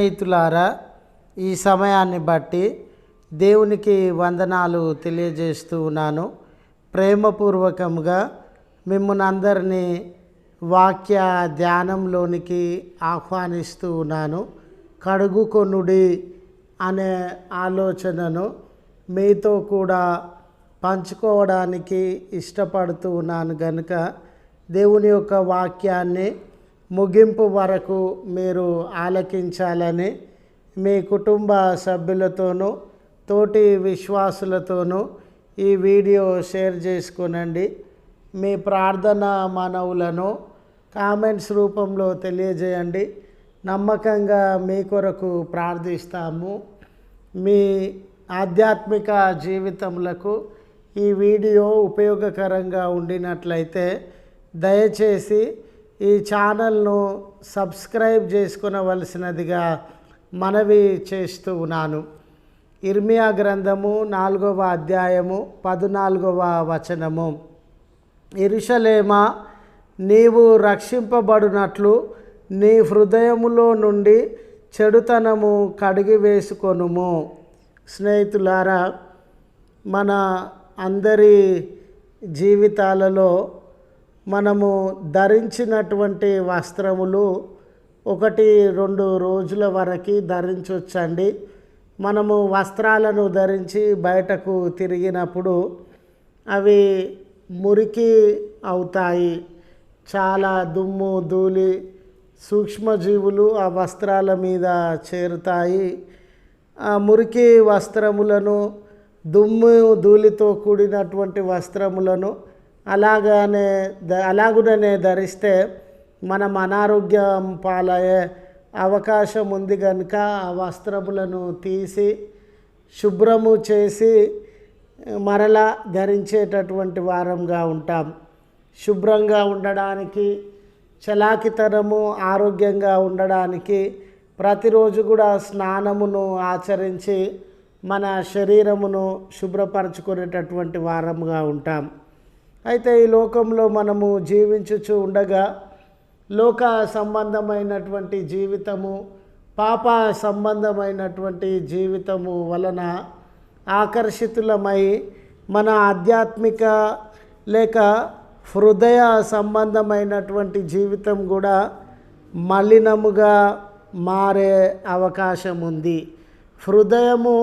స్నేహితులారా, ఈ సమయాన్ని బట్టి దేవునికి వందనాలు తెలియజేస్తూ ఉన్నాను. ప్రేమపూర్వకంగా మిమ్మల్ని అందరినీ వాక్య ధ్యానంలోనికి ఆహ్వానిస్తూ ఉన్నాను. కడుగుకొనుడి అనే ఆలోచనను మీతో కూడా పంచుకోవడానికి ఇష్టపడుతూ ఉన్నాను కనుక దేవుని యొక్క వాక్యాన్ని ముగింపు వరకు మీరు ఆలకించాలని మీ కుటుంబ సభ్యులతోనూ తోటి విశ్వాసులతోనూ ఈ వీడియో షేర్ చేసుకునండి. మీ ప్రార్థన మనవులను కామెంట్స్ రూపంలో తెలియజేయండి. నమ్మకంగా మీ కొరకు ప్రార్థిస్తాము. మీ ఆధ్యాత్మిక జీవితములకు ఈ వీడియో ఉపయోగకరంగా ఉండినట్లయితే దయచేసి ఈ ఛానల్ను సబ్స్క్రైబ్ చేసుకునవలసినదిగా మనవి చేస్తూ ఉన్నాను. ఇర్మియా గ్రంథము 4వ అధ్యాయము 14వ వచనము. యెరూషలేమా, నీవు రక్షింపబడునట్లు నీ హృదయములో నుండి చెడుతనము కడిగివేసుకొనుము. స్నేహితులారా, మన అందరి జీవితాలలో మనము ధరించినటువంటి వస్త్రములు 1-2 రోజుల వరకు ధరించవచ్చండి. మనము వస్త్రాలను ధరించి బయటకు తిరిగినప్పుడు అవి మురికి అవుతాయి. చాలా దుమ్ము ధూళి సూక్ష్మజీవులు ఆ వస్త్రాల మీద చేరుతాయి. ఆ మురికి వస్త్రములను, దుమ్ము ధూళితో కూడినటువంటి వస్త్రములను అలాగుననే ధరిస్తే మనం అనారోగ్యం పాలయ్యే అవకాశం ఉంది కనుక ఆ వస్త్రములను తీసి శుభ్రము చేసి మరలా ధరించేటటువంటి వారంగా ఉంటాం. శుభ్రంగా ఉండడానికి, చలాకితనము ఆరోగ్యంగా ఉండడానికి ప్రతిరోజు కూడా స్నానమును ఆచరించి మన శరీరమును శుభ్రపరచుకునేటటువంటి వారముగా ఉంటాం. అయితే ఈ లోకంలో మనము జీవించుచు ఉండగా లోక సంబంధమైనటువంటి జీవితము, పాప సంబంధమైనటువంటి జీవితము వలన ఆకర్షితులమై మన ఆధ్యాత్మిక లేక హృదయ సంబంధమైనటువంటి జీవితం కూడా మలినముగా మారే అవకాశం ఉంది. హృదయము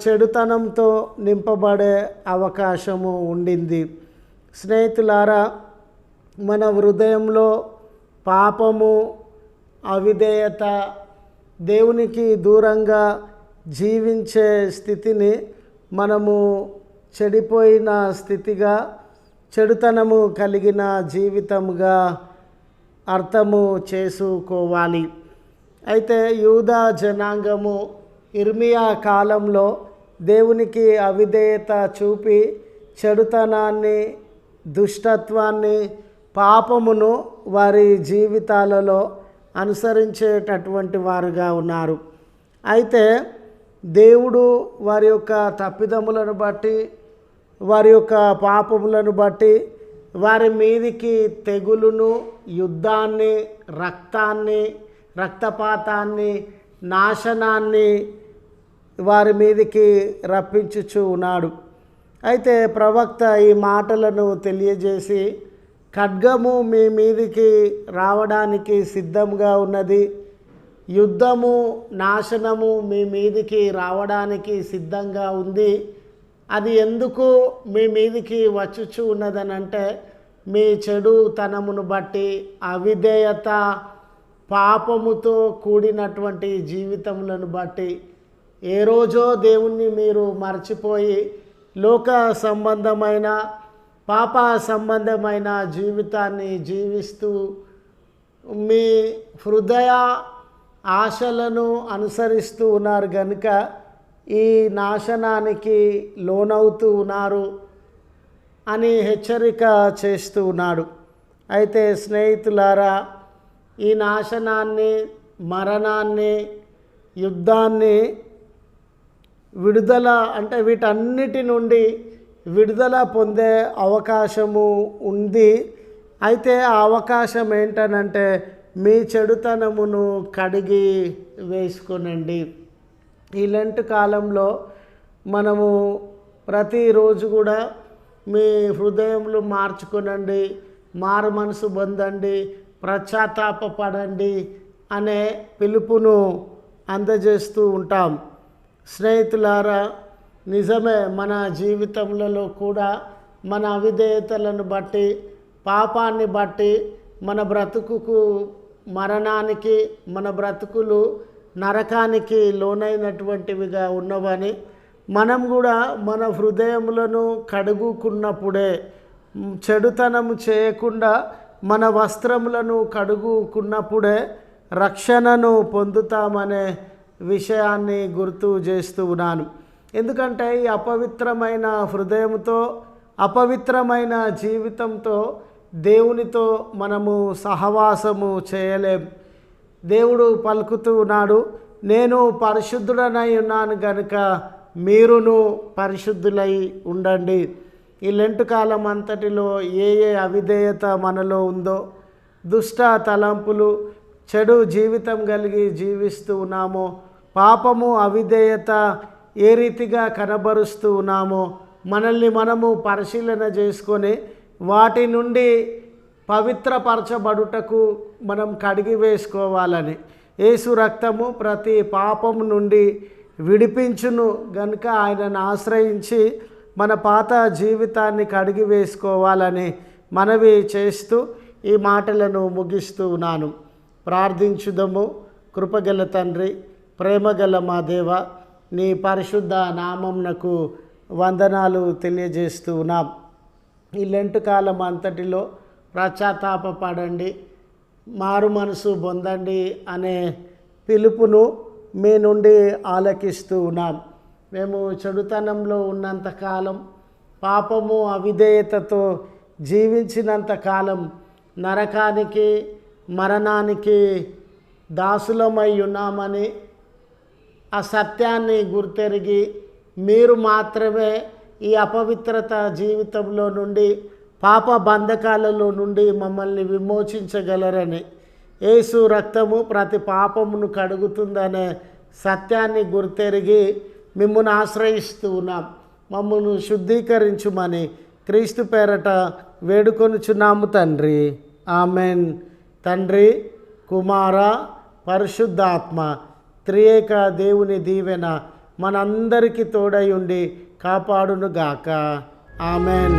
చెడుతనంతో నింపబడే అవకాశము ఉండింది. స్నేహితులారా, మన హృదయంలో పాపము, అవిధేయత, దేవునికి దూరంగా జీవించే స్థితిని మనము చెడిపోయిన స్థితిగా, చెడుతనము కలిగిన జీవితముగా అర్థము చేసుకోవాలి. అయితే యూదా జనాంగము ఇర్మియా కాలంలో దేవునికి అవిధేయత చూపి చెడుతనాన్ని, దుష్టత్వాన్ని, పాపమును వారి జీవితాలలో అనుసరించేటటువంటి వారుగా ఉన్నారు. అయితే దేవుడు వారి యొక్క తప్పిదములను బట్టి, వారి యొక్క పాపములను బట్టి వారి మీదికి తెగులును, యుద్ధాన్ని, రక్తపాతాన్ని, నాశనాన్ని వారి మీదికి రప్పించుచూ ఉన్నాడు. అయితే ప్రవక్త ఈ మాటలను తెలియజేసి, ఖడ్గము మీ మీదికి రావడానికి సిద్ధంగా ఉన్నది, యుద్ధము, నాశనము మీ మీదికి రావడానికి సిద్ధంగా ఉంది. అది ఎందుకు మీ మీదికి వచ్చుచూ ఉన్నదనంటే మీ చెడుతనమును బట్టి, అవిధేయత, పాపముతో కూడినటువంటి జీవితములను బట్టి, ఏ రోజో దేవుణ్ణి మీరు మర్చిపోయి లోక సంబంధమైన, పాప సంబంధమైన జీవితాన్ని జీవిస్తూ మీ హృదయ ఆశలను అనుసరిస్తూ ఉన్నారు కనుక ఈ నాశనానికి లోనవుతూ ఉన్నారు అని హెచ్చరిక చేస్తూ ఉన్నాడు. అయితే స్నేహితులారా, ఈ నాశనాన్ని, మరణాన్ని, యుద్ధాన్ని విడుదల అంటే వీటన్నిటి నుండి విడుదల పొందే అవకాశము ఉంది. అయితే ఆ అవకాశం ఏంటనంటే మీ చెడుతనమును కడిగి వేసుకొనండి. ఈ లెంట్ కాలంలో మనము ప్రతిరోజు కూడా మీ హృదయములు మార్చుకొనండి, మారు మనసు పొందండి, పశ్చాత్తాపపడండి అనే పిలుపును అందజేస్తూ ఉంటాం. స్నేహితులారా, నిజమే, మన జీవితములలో కూడా మన అవిధేయతలను బట్టి, పాపాన్ని బట్టి మన బ్రతుకుకు మరణానికి, మన బ్రతుకులు నరకానికి లోనైనటువంటివిగా ఉన్నవని, మనం కూడా మన హృదయములను కడుగుకున్నప్పుడే, చెడుతనము చేయకుండా మన వస్త్రములను కడుగుకున్నప్పుడే రక్షణను పొందుతామనే విషయాన్ని గుర్తు చేస్తూ ఉన్నాను. ఎందుకంటే ఈ అపవిత్రమైన హృదయంతో, అపవిత్రమైన జీవితంతో దేవునితో మనము సహవాసము చేయలేం. దేవుడు పలుకుతూ ఉన్నాడు, నేను పరిశుద్ధుడనై ఉన్నాను గనుక మీరును పరిశుద్ధులై ఉండండి. ఈ లెంట్ కాలం అంతటిలో ఏ అవిధేయత మనలో ఉందో, దుష్ట తలంపులు, చెడు జీవితం కలిగి జీవిస్తూ ఉన్నామో, పాపము అవిధేయత ఏ రీతిగా కనబరుస్తూ ఉన్నామో మనల్ని మనము పరిశీలన చేసుకొని వాటి నుండి పవిత్రపరచబడుటకు మనం కడిగి వేసుకోవాలని, యేసు రక్తము ప్రతి పాపము నుండి విడిపించును గనుక ఆయనను ఆశ్రయించి మన పాత జీవితాన్ని కడిగి వేసుకోవాలని మనవి చేస్తూ ఈ మాటలను ముగిస్తూ ఉన్నాను. ప్రార్థించుదము. కృపగల తండ్రి, ప్రేమగల మా దేవ, నీ పరిశుద్ధ నామమునకు వందనాలు తెలియజేస్తూ ఉన్నాం. ఈ లెంట్ కాలం అంతటిలో పశ్చాత్తాపపడండి, మారు మనసు పొందండి అనే పిలుపును మీ నుండి ఆలకిస్తూ ఉన్నాం. మేము చెడుతనంలో ఉన్నంతకాలం, పాపము అవిధేయతతో జీవించినంతకాలం నరకానికి, మరణానికి దాసులమై ఉన్నామని ఆ సత్యాన్ని గుర్తెరిగి మీరు మాత్రమే ఈ అపవిత్రత జీవితంలో నుండి, పాప బంధకాలలో నుండి మమ్మల్ని విమోచించగలరని, యేసు రక్తము ప్రతి పాపమును కడుగుతుందనే సత్యాన్ని గుర్తెరిగి మిమ్మల్ని ఆశ్రయిస్తూ ఉన్నాం. మమ్మల్ని శుద్ధీకరించుమని క్రీస్తు పేరట వేడుకొనుచున్నాము తండ్రి. ఆమెన్. తండ్రి, కుమార, పరిశుద్ధాత్మ త్రియేక దేవుని దీవెన మనందరికీ తోడై ఉండి కాపాడునుగాక. ఆమెన్.